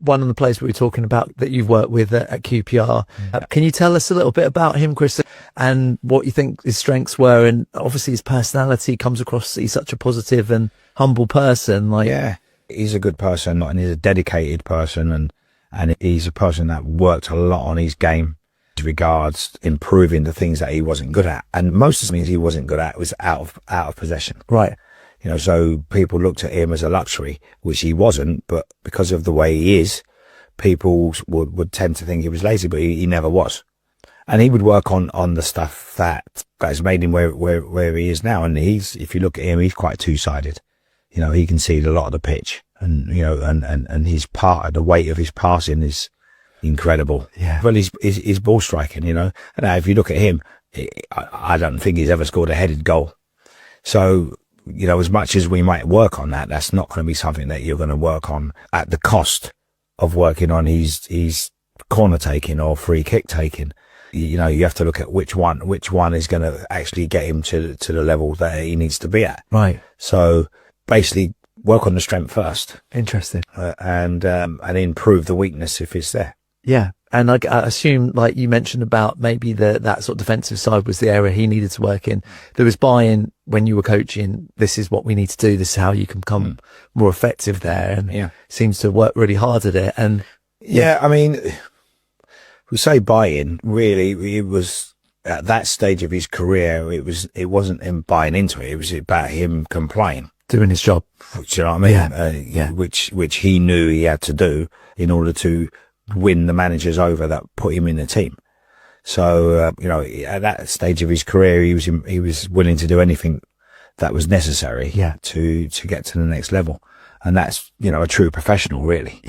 one of the players we were talking about that you've worked with at QPR. Can you tell us a little bit about him, Chris, and what you think his strengths were? And obviously his personality comes across, he's such a positive and humble person. Yeah, he's a good person and he's a dedicated person, and he's a person that worked a lot on his game as regards improving the things that he wasn't good at. And most of the things he wasn't good at was out of possession. Right. You know, so people looked at him as a luxury, which he wasn't, but because of the way he is, people would tend to think he was lazy, but he never was. And he would work on the stuff that has made him where he is now. And if you look at him, he's quite two-sided. You know, he can see a lot of the pitch, and, you know, and the weight of his passing is incredible. Yeah. Well, he's ball striking, you know. And now if you look at him, I don't think he's ever scored a headed goal. So, you know, as much as we might work on that, that's not going to be something that you're going to work on at the cost of working on his corner taking or free kick taking. You know, you have to look at which one is going to actually get him to the level that he needs to be at. Right. So basically work on the strength first. Interesting. And improve the weakness if it's there. Yeah. And I assume, like you mentioned about maybe that sort of defensive side was the area he needed to work in. There was buy-in when you were coaching. This is what we need to do. This is how you can become more effective there. And seems to work really hard at it. And I mean, we say buy-in, really, it was at that stage of his career, it wasn't him buying into it. It was about him complying. Doing his job. Do you know what I mean? Which he knew he had to do in order to win the managers over that put him in the team. So, you know, at that stage of his career, he was willing to do anything that was necessary to get to the next level. And that's, you know, a true professional, really. Yeah.